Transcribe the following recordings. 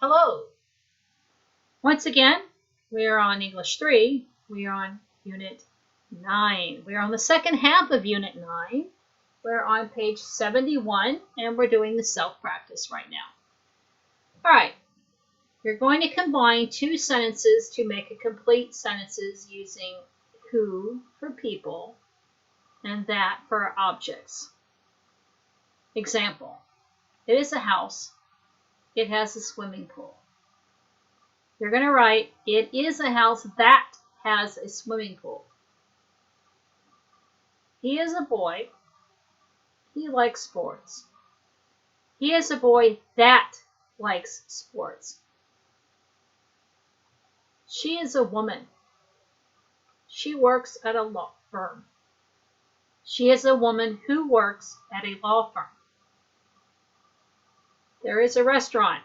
Hello. Once again, we are on English 3. We are on Unit 9. We are on the second half of Unit 9. We're on page 71, and we're doing the self-practice right now. All right. You're going to combine two sentences to make a complete sentences using who for people and that for objects. Example, it is a house. It has a swimming pool. You're going to write, it is a house that has a swimming pool. He is a boy. He likes sports. He is a boy that likes sports. She is a woman. She works at a law firm. She is a woman who works at a law firm. There is a restaurant.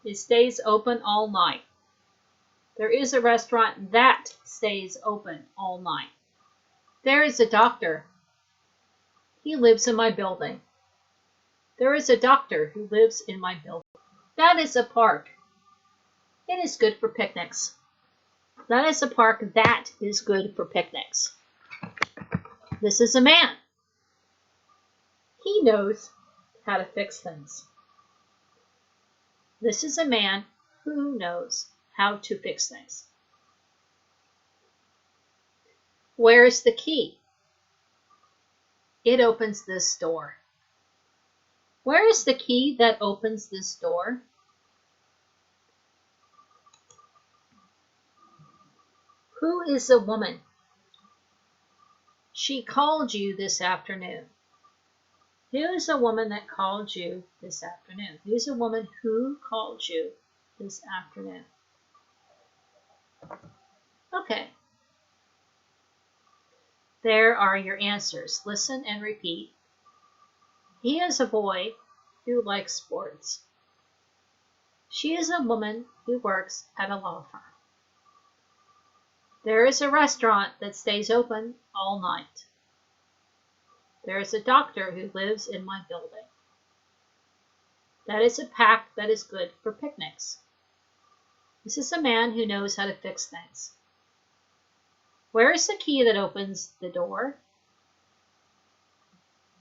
It stays open all night. There is a restaurant that stays open all night. There is a doctor. He lives in my building. There is a doctor who lives in my building. That is a park. It is good for picnics. That is a park that is good for picnics. This is a man. He knows how to fix things. This is a man who knows how to fix things. Where is the key? It opens this door. Where is the key that opens this door? Who is a woman? She called you this afternoon. Who is a woman that called you this afternoon? Who's a woman who called you this afternoon? Okay. There are your answers. Listen and repeat. He is a boy who likes sports. She is a woman who works at a law firm. There is a restaurant that stays open all night. There is a doctor who lives in my building. That is a pack that is good for picnics. This is a man who knows how to fix things. Where is the key that opens the door?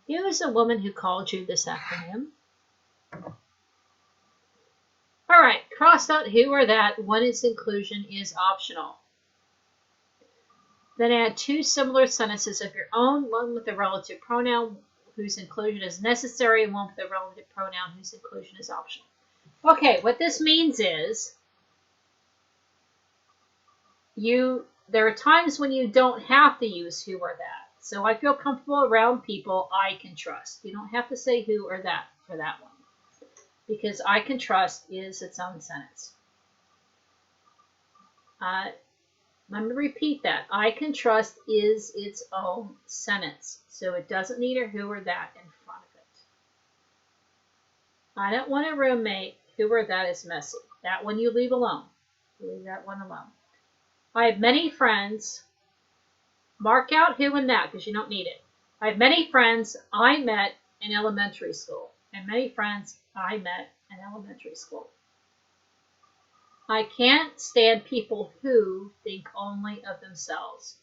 Who is a woman who called you this afternoon? All right, cross out who or that when its inclusion is optional. Then add two similar sentences of your own, one with a relative pronoun whose inclusion is necessary and one with a relative pronoun whose inclusion is optional. Okay, what this means is there are times when you don't have to use who or that. So I feel comfortable around people I can trust. You don't have to say who or that for that one, because I can trust is its own sentence. Let me repeat that. I can trust is its own sentence. So it doesn't need a who or that in front of it. I don't want a roommate who or that is messy. That one you leave alone. Leave that one alone. I have many friends. Mark out who and that because you don't need it. I have many friends I met in elementary school. And many friends I met in elementary school. I can't stand people who think only of themselves.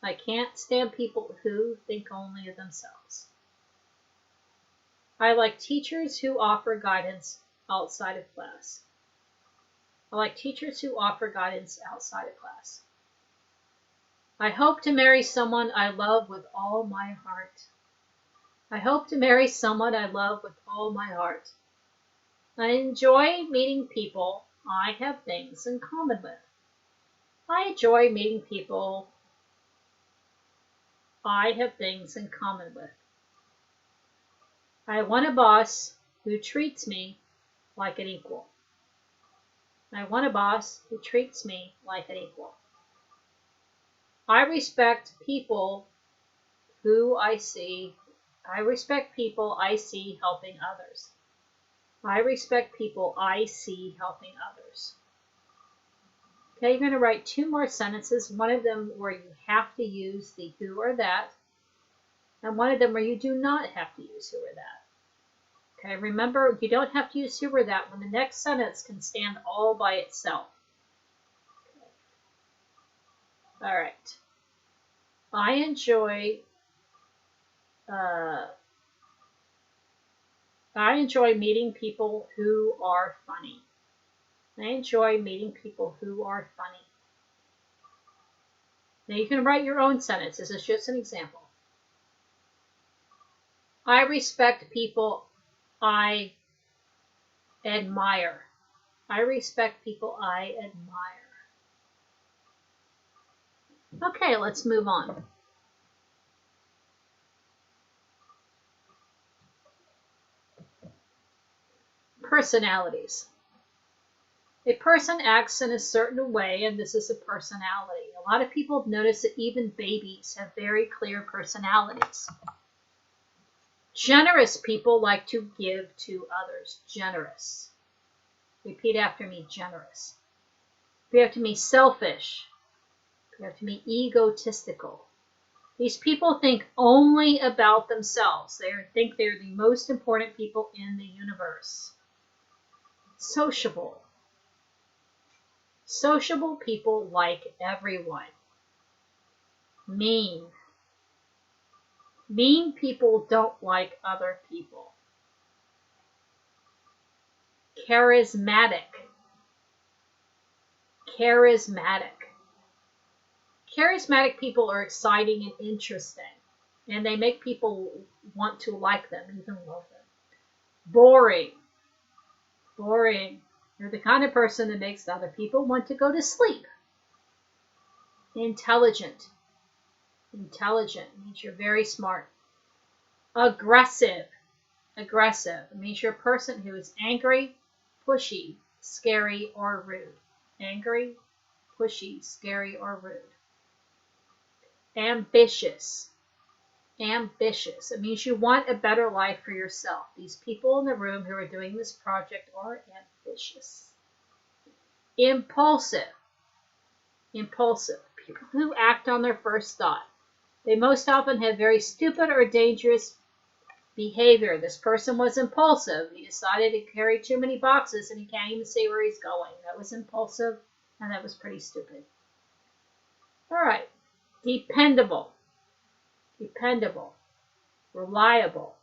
I can't stand people who think only of themselves. I like teachers who offer guidance outside of class. I like teachers who offer guidance outside of class. I hope to marry someone I love with all my heart. I hope to marry someone I love with all my heart. I enjoy meeting people I have things in common with. I enjoy meeting people I have things in common with. I want a boss who treats me like an equal. I want a boss who treats me like an equal. I respect people I see helping others. I respect people I see helping others. Okay, you're going to write two more sentences, one of them where you have to use the who or that, and one of them where you do not have to use who or that. Okay, remember, you don't have to use who or that when the next sentence can stand all by itself. Okay. All right. I enjoy meeting people who are funny. I enjoy meeting people who are funny. Now you can write your own sentence. This is just an example. I respect people I admire. I respect people I admire. Okay, let's move on. Personalities. A person acts in a certain way, and this is a personality. A lot of people have noticed that even babies have very clear personalities. Generous people like to give to others. Generous. Repeat after me, generous. Repeat after me, selfish. Repeat after me, egotistical. These people think only about themselves. They think they're the most important people in the universe. Sociable. Sociable people like everyone. Mean. Mean people don't like other people. Charismatic. Charismatic. Charismatic people are exciting and interesting, and they make people want to like them, even love them. Boring. Boring. You're the kind of person that makes other people want to go to sleep. Intelligent. Intelligent means you're very smart. Aggressive. Aggressive means you're a person who is angry, pushy, scary, or rude. Angry, pushy, scary, or rude. Ambitious. Ambitious. It means you want a better life for yourself. These people in the room who are doing this project are ambitious. Impulsive. Impulsive. People who act on their first thought. They most often have very stupid or dangerous behavior. This person was impulsive. He decided to carry too many boxes and he can't even see where he's going. That was impulsive, and that was pretty stupid. All right. Dependable. Dependable. Reliable.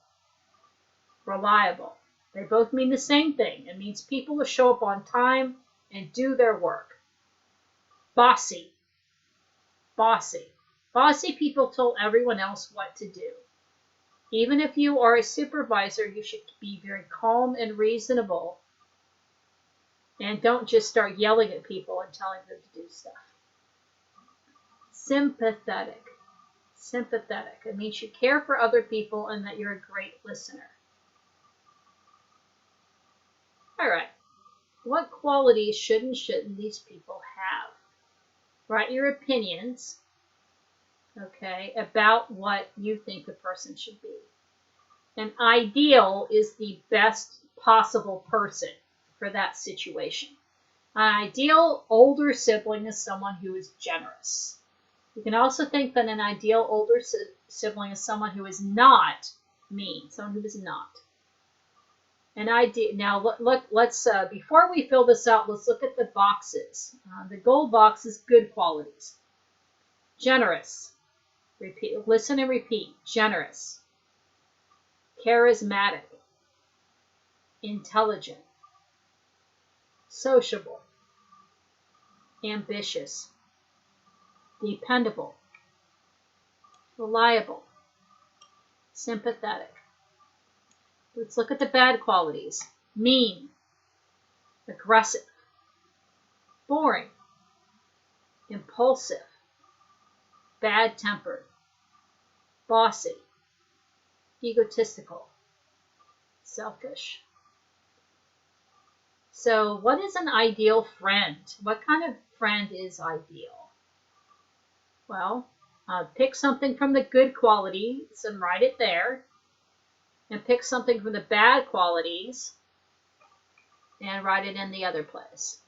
Reliable. They both mean the same thing. It means people who show up on time and do their work. Bossy. Bossy. Bossy people tell everyone else what to do. Even if you are a supervisor, you should be very calm and reasonable, and don't just start yelling at people and telling them to do stuff. Sympathetic. Sympathetic. It means you care for other people and that you're a great listener. All right. What qualities should and shouldn't these people have? Write your opinions, okay, about what you think the person should be. An ideal is the best possible person for that situation. An ideal older sibling is someone who is generous. You can also think that an ideal older sibling is someone who is not mean, someone who is not. Now, let's before we fill this out, let's look at the boxes. The gold box is good qualities. Generous. Repeat. Listen and repeat. Generous. Charismatic. Intelligent. Sociable. Ambitious. Dependable. Reliable. Sympathetic. Let's look at the bad qualities. Mean. Aggressive. Boring. Impulsive. Bad-tempered. Bossy. Egotistical. Selfish. So what is an ideal friend? What kind of friend is ideal? Well, pick something from the good qualities and write it there. And pick something from the bad qualities and write it in the other place.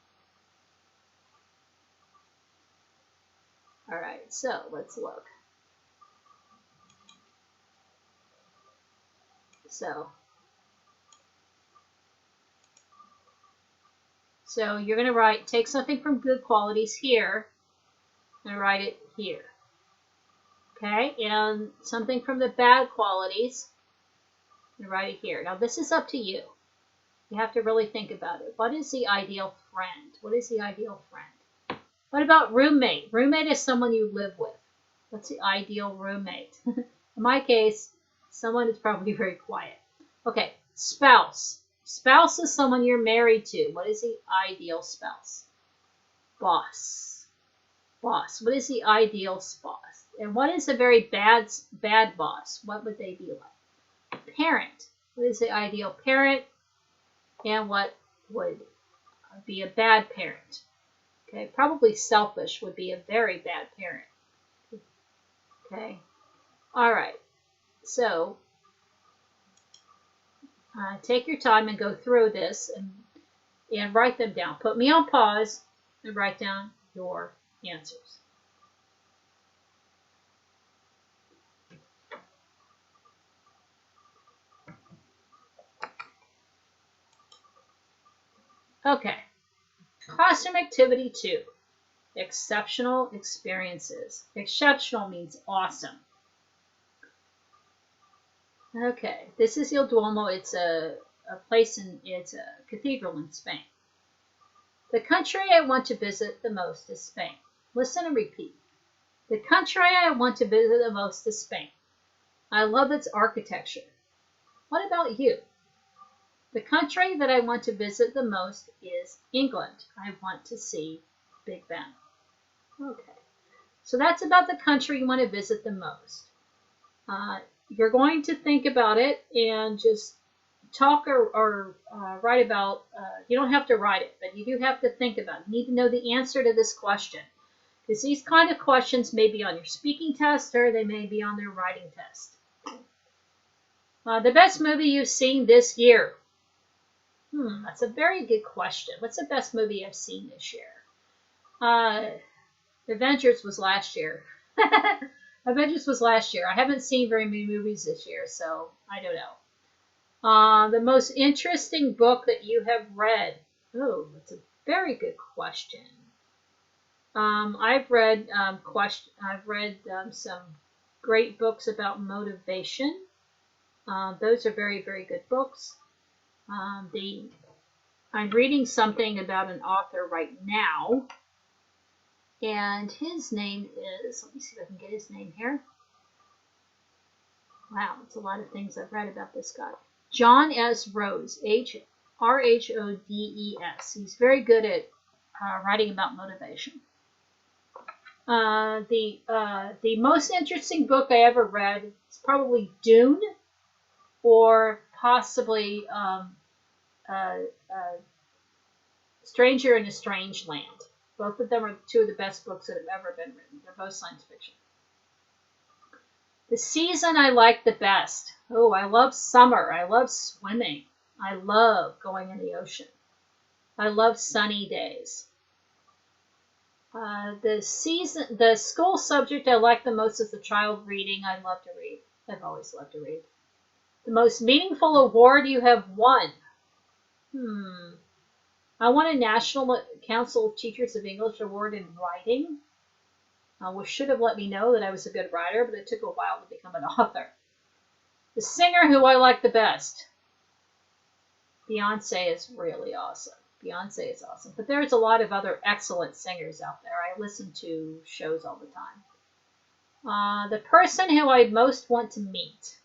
All right, so let's look. So, So you're going to take something from good qualities here and write it here. Okay, and something from the bad qualities and write it here. Now this is up to you. You have to really think about it. What is the ideal friend? What is the ideal friend? What about roommate? Roommate is someone you live with. What's the ideal roommate? In my case, someone who's probably very quiet. Okay, spouse. Spouse is someone you're married to. What is the ideal spouse? Boss. Boss. What is the ideal boss? And what is a very bad boss? What would they be like? Parent. What is the ideal parent? And what would be a bad parent? Okay, probably selfish would be a very bad parent. Okay, all right. So take your time and go through this and write them down. Put me on pause and write down your answers. Okay, classroom activity 2, exceptional experiences. Exceptional means awesome. Okay, this is Il Duomo. It's a cathedral in Spain. The country I want to visit the most is Spain. Listen and repeat. The country I want to visit the most is Spain. I love its architecture. What about you? The country that I want to visit the most is England. I want to see Big Ben. Okay, so that's about the country you want to visit the most. You're going to think about it and just talk or write about, you don't have to write it, but you do have to think about it. You need to know the answer to this question, because these kind of questions may be on your speaking test or they may be on their writing test. The best movie you've seen this year? That's a very good question. What's the best movie I've seen this year? Avengers was last year. Avengers was last year. I haven't seen very many movies this year, so I don't know. The most interesting book that you have read? Oh, that's a very good question. I've read some great books about motivation. Those are very, very good books. I'm reading something about an author right now, and his name is, let me see if I can get his name here. Wow, it's a lot of things I've read about this guy. John S. Rhodes, R-H-O-D-E-S. He's very good at writing about motivation. The most interesting book I ever read is probably Dune, or possibly Stranger in a Strange Land. Both of them are two of the best books that have ever been written. They're both science fiction. The season I like the best. Oh, I love summer. I love swimming. I love going in the ocean. I love sunny days. The school subject I like the most is the child reading. I love to read. I've always loved to read. The most meaningful award you have won? I won a National Council of Teachers of English Award in writing, which should have let me know that I was a good writer, but it took a while to become an author. The singer who I like the best? Beyonce is really awesome. Beyonce is awesome. But there's a lot of other excellent singers out there. I listen to shows all the time. The person who I most want to meet?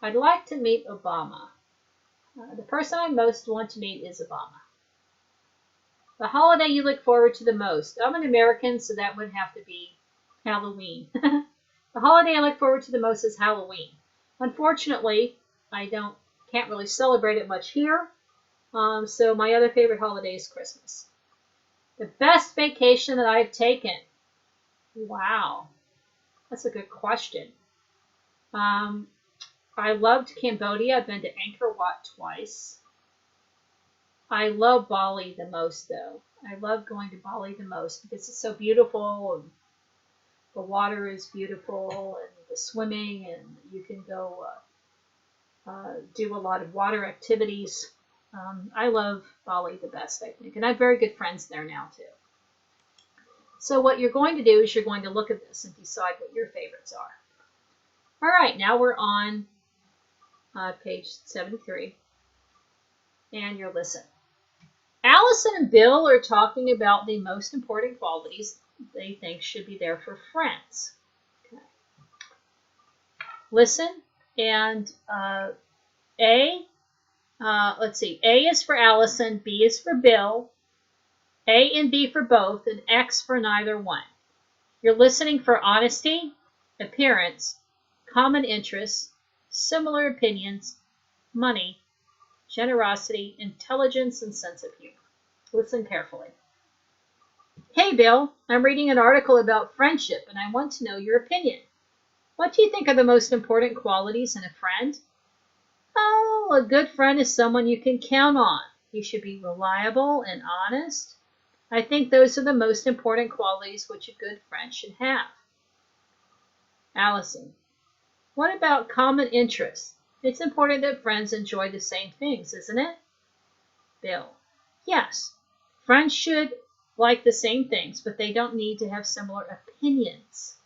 I'd like to meet Obama. The person I most want to meet is Obama. The holiday you look forward to the most? I'm an American, so that would have to be Halloween. The holiday I look forward to the most is Halloween. Unfortunately, I can't really celebrate it much here, so my other favorite holiday is Christmas. The best vacation that I've taken? Wow, that's a good question. I loved Cambodia. I've been to Angkor Wat twice. I love Bali the most, though. I love going to Bali the most because it's so beautiful, and the water is beautiful, and the swimming, and you can go do a lot of water activities. I love Bali the best, I think. And I have very good friends there now, too. So what you're going to do is you're going to look at this and decide what your favorites are. All right, now we're on page 73. And you'll listen. Allison and Bill are talking about the most important qualities they think should be there for friends. Okay. Listen, and let's see, A is for Allison, B is for Bill, A and B for both, and X for neither one. You're listening for honesty, appearance, common interests, similar opinions, money, generosity, intelligence, and sense of humor. Listen carefully. Hey, Bill, I'm reading an article about friendship, and I want to know your opinion. What do you think are the most important qualities in a friend? Oh, a good friend is someone you can count on. You should be reliable and honest. I think those are the most important qualities which a good friend should have. Allison, what about common interests? It's important that friends enjoy the same things, isn't it? Bill, yes. Friends should like the same things, but they don't need to have similar opinions.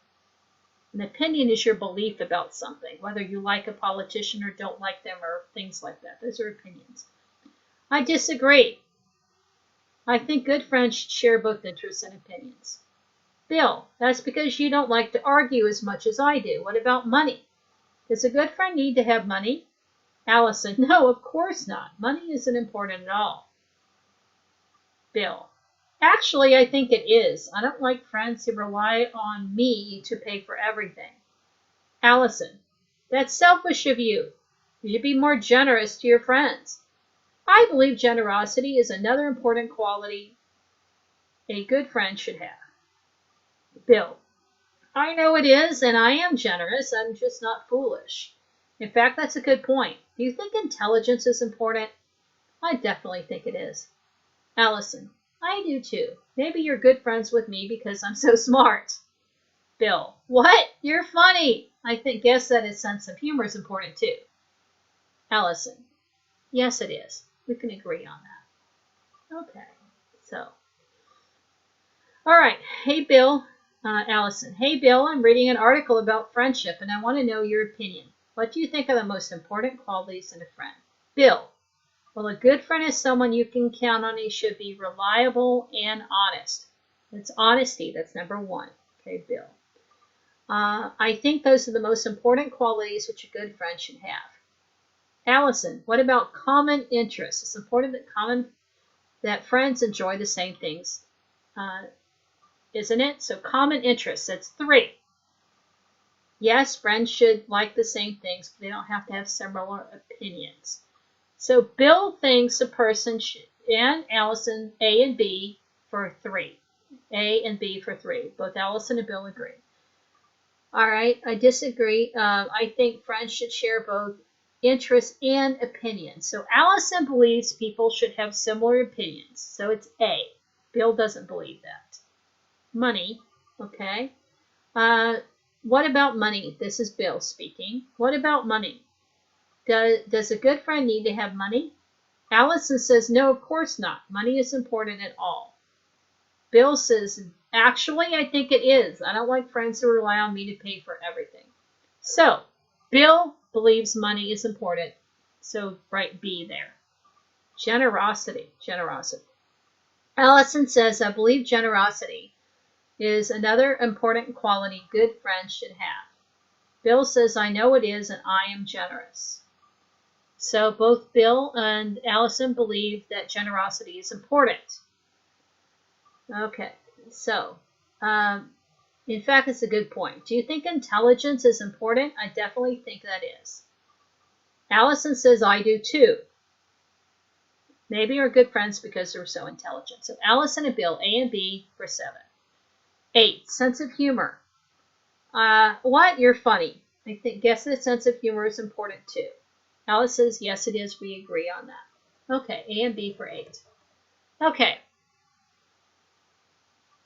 An opinion is your belief about something, whether you like a politician or don't like them or things like that. Those are opinions. I disagree. I think good friends should share both interests and opinions. Bill, that's because you don't like to argue as much as I do. What about money? Does a good friend need to have money? Allison, no, of course not. Money isn't important at all. Bill, actually, I think it is. I don't like friends who rely on me to pay for everything. Allison, that's selfish of you. You should be more generous to your friends. I believe generosity is another important quality a good friend should have. Bill, I know it is, and I am generous. I'm just not foolish. In fact, that's a good point. Do you think intelligence is important? I definitely think it is. Allison, I do too. Maybe you're good friends with me because I'm so smart. Bill, what? You're funny. Guess that his sense of humor is important too. Allison, yes it is. We can agree on that. Okay, so. All right, hey Bill. Allison, hey Bill, I'm reading an article about friendship and I want to know your opinion. What do you think are the most important qualities in a friend? Bill, well, a good friend is someone you can count on. He should be reliable and honest. It's honesty. That's number one. Okay, Bill. I think those are the most important qualities which a good friend should have. Allison, what about common interests? It's important that friends enjoy the same things. Isn't it? So common interests, that's 3. Yes, friends should like the same things, but they don't have to have similar opinions. So Bill thinks a person should, and Allison, A and B for 3. A and B for 3. Both Allison and Bill agree. All right, I disagree. I think friends should share both interests and opinions. So Allison believes people should have similar opinions. So it's A. Bill doesn't believe that. Money, okay. What about money? This is Bill speaking. What about money? Does a good friend need to have money? Allison says, no, of course not. Money is important at all. Bill says, actually, I think it is. I don't like friends who rely on me to pay for everything. So, Bill believes money is important. So, write B there. Generosity. Allison says, I believe generosity is another important quality good friends should have. Bill says, I know it is, and I am generous. So both Bill and Allison believe that generosity is important. Okay, so in fact, it's a good point. Do you think intelligence is important? I definitely think that is. Allison says, I do too. Maybe you're good friends because they're so intelligent. So Allison and Bill, A and B for 7. 8, sense of humor. What? You're funny. Guess that sense of humor is important too. Alice says, yes, it is. We agree on that. Okay, A and B for 8. Okay.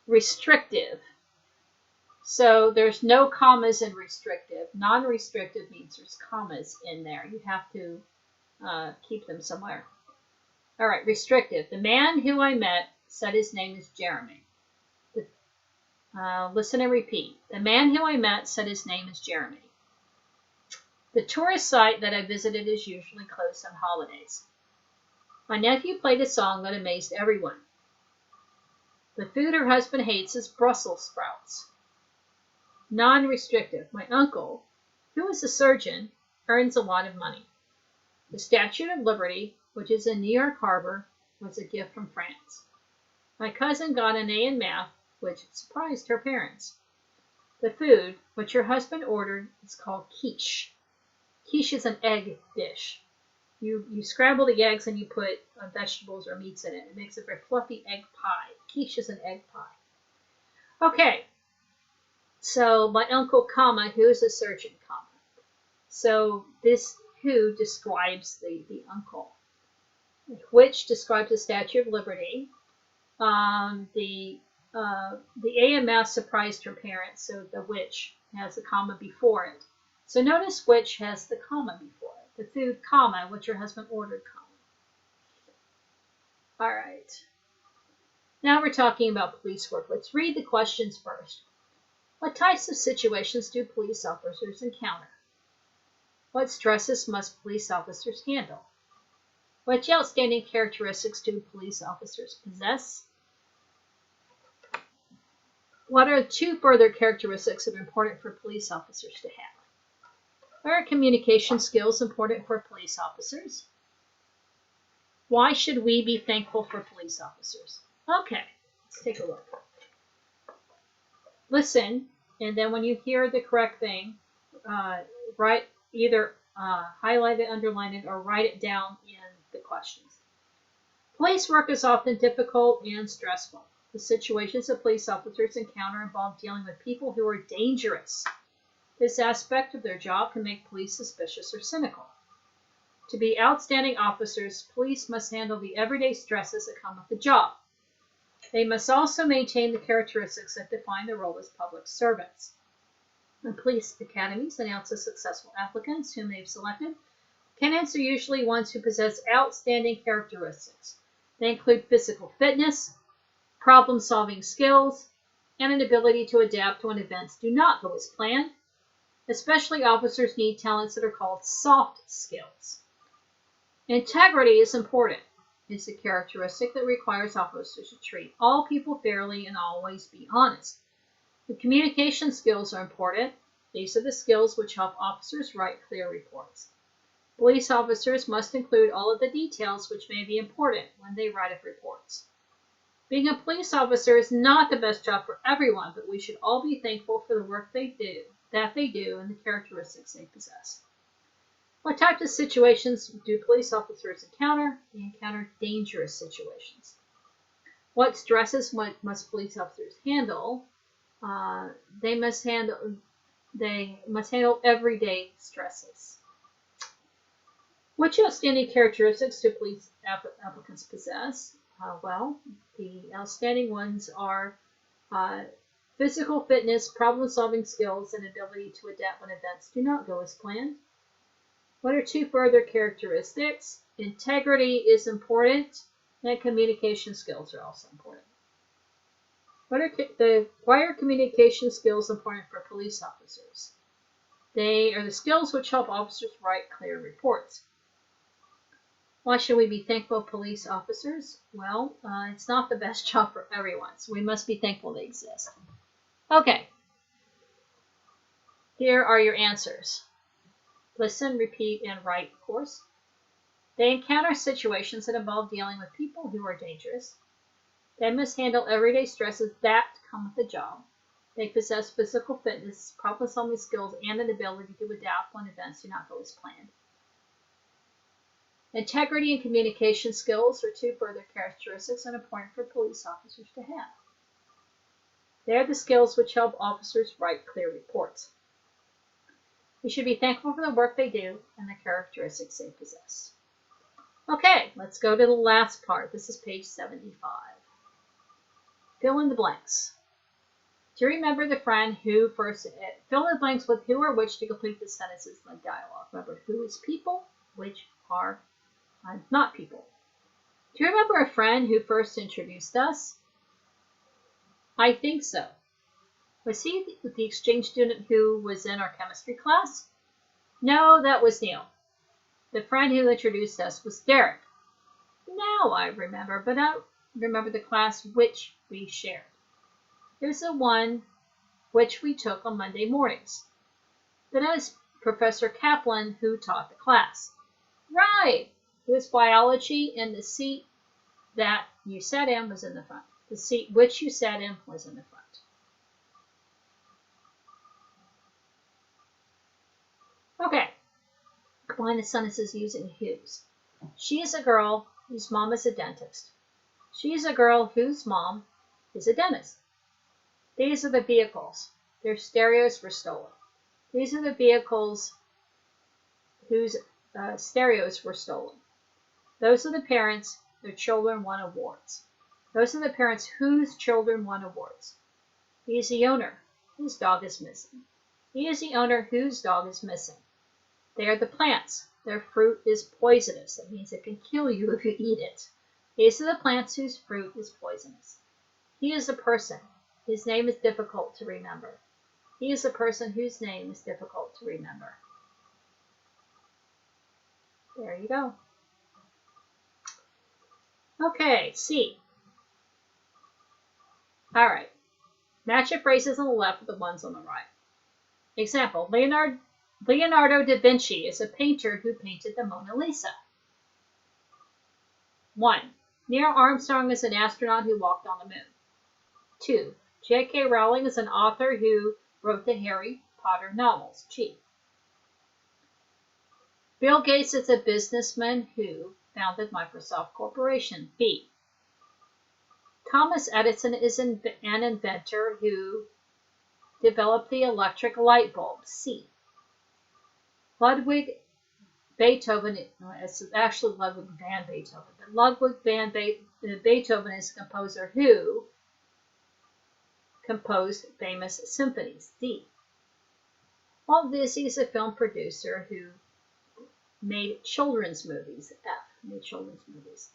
Restrictive. So there's no commas in restrictive. Non-restrictive means there's commas in there. You have to keep them somewhere. All right, restrictive. The man who I met said his name is Jeremy. Listen and repeat. The man who I met said his name is Jeremy. The tourist site that I visited is usually closed on holidays. My nephew played a song that amazed everyone. The food her husband hates is Brussels sprouts. Non-restrictive. My uncle, who is a surgeon, earns a lot of money. The Statue of Liberty, which is in New York Harbor, was a gift from France. My cousin got an A in math, which surprised her parents. The food, which her husband ordered, is called quiche. Quiche is an egg dish. You scramble the eggs and you put vegetables or meats in it. It makes a very fluffy egg pie. Quiche is an egg pie. Okay, so my uncle, comma, who is a surgeon, comma. So this who describes the uncle. Which describes the Statue of Liberty. The AMS surprised her parents, so the which has a comma before it. So notice which has the comma before it. The food, comma, which her husband ordered, comma. All right. Now we're talking about police work. Let's read the questions first. What types of situations do police officers encounter? What stresses must police officers handle? What outstanding characteristics do police officers possess? What are 2 further characteristics that are important for police officers to have? What are communication skills important for police officers? Why should we be thankful for police officers? Okay, let's take a look. Listen, and then when you hear the correct thing, write either highlight it, underline it, or write it down in the questions. Police work is often difficult and stressful. The situations that police officers encounter involve dealing with people who are dangerous. This aspect of their job can make police suspicious or cynical. To be outstanding officers, police must handle the everyday stresses that come with the job. They must also maintain the characteristics that define their role as public servants. When police academies announce the successful applicants whom they've selected, candidates are usually ones who possess outstanding characteristics. They include physical fitness, problem-solving skills, and an ability to adapt when events do not go as planned. Especially officers need talents that are called soft skills. Integrity is important. It's a characteristic that requires officers to treat all people fairly and always be honest. The communication skills are important. These are the skills which help officers write clear reports. Police officers must include all of the details which may be important when they write up reports. Being a police officer is not the best job for everyone, but we should all be thankful for the work they do, and the characteristics they possess. What types of situations do police officers encounter? They encounter dangerous situations. What stresses must police officers handle? They must handle everyday stresses. Which outstanding characteristics do police applicants possess? Well, the outstanding ones are physical fitness, problem-solving skills, and ability to adapt when events do not go as planned. What are 2 further characteristics? Integrity is important, and communication skills are also important. Why are communication skills important for police officers? They are the skills which help officers write clear reports. Why should we be thankful police officers? Well, it's not the best job for everyone, so we must be thankful they exist. Okay. Here are your answers. Listen, repeat, and write, of course. They encounter situations that involve dealing with people who are dangerous. They must handle everyday stresses that come with the job. They possess physical fitness, problem-solving skills, and an ability to adapt when events do not go as planned. Integrity and communication skills are 2 further characteristics that are important for police officers to have. They are the skills which help officers write clear reports. We should be thankful for the work they do and the characteristics they possess. Okay, let's go to the last part. This is page 75. Fill in the blanks. To remember the friend who first, fill in the blanks with who or which to complete the sentences in the dialogue. Remember, who is people, which are not people. Do you remember a friend who first introduced us? I think so. Was he the exchange student who was in our chemistry class? No, that was Neil. The friend who introduced us was Derek. Now I remember, but I don't remember the class which we shared. There's the one which we took on Monday mornings. Then it was Professor Kaplan who taught the class. Right! It was biology, and the seat that you sat in was in the front. The seat which you sat in was in the front. Okay. Combine the sentences using whose. She is a girl whose mom is a dentist. She is a girl whose mom is a dentist. These are the vehicles. Their stereos were stolen. These are the vehicles whose stereos were stolen. Those are the parents, their children won awards. Those are the parents whose children won awards. He is the owner, whose dog is missing. He is the owner whose dog is missing. They are the plants. Their fruit is poisonous. That means it can kill you if you eat it. These are the plants whose fruit is poisonous. He is a person. His name is difficult to remember. He is a person whose name is difficult to remember. There you go. Okay, C. All right. Match the phrases on the left with the ones on the right. Example, Leonardo da Vinci is a painter who painted the Mona Lisa. 1. Neil Armstrong is an astronaut who walked on the moon. 2. J.K. Rowling is an author who wrote the Harry Potter novels. G. Bill Gates is a businessman who founded Microsoft Corporation. B. Thomas Edison is an inventor who developed the electric light bulb. C. Ludwig Beethoven, it's actually Ludwig van Beethoven, but Ludwig van Beethoven is a composer who composed famous symphonies. D. Walt Disney is a film producer who made children's movies. F. Made children's movies.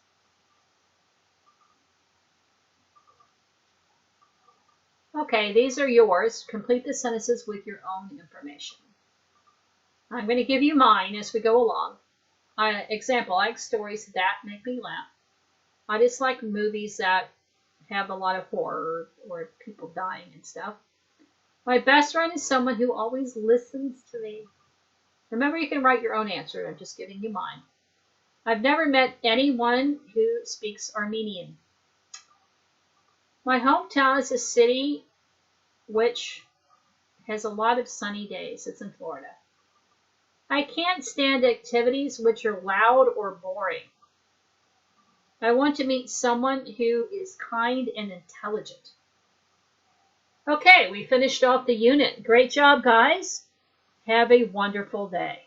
Okay, these are yours. Complete the sentences with your own information. I'm going to give you mine as we go along. Example, I like stories that make me laugh. I just like movies that have a lot of horror or people dying and stuff. My best friend is someone who always listens to me. Remember, you can write your own answer. I'm just giving you mine. I've never met anyone who speaks Armenian. My hometown is a city which has a lot of sunny days. It's in Florida. I can't stand activities which are loud or boring. I want to meet someone who is kind and intelligent. Okay, we finished off the unit. Great job, guys. Have a wonderful day.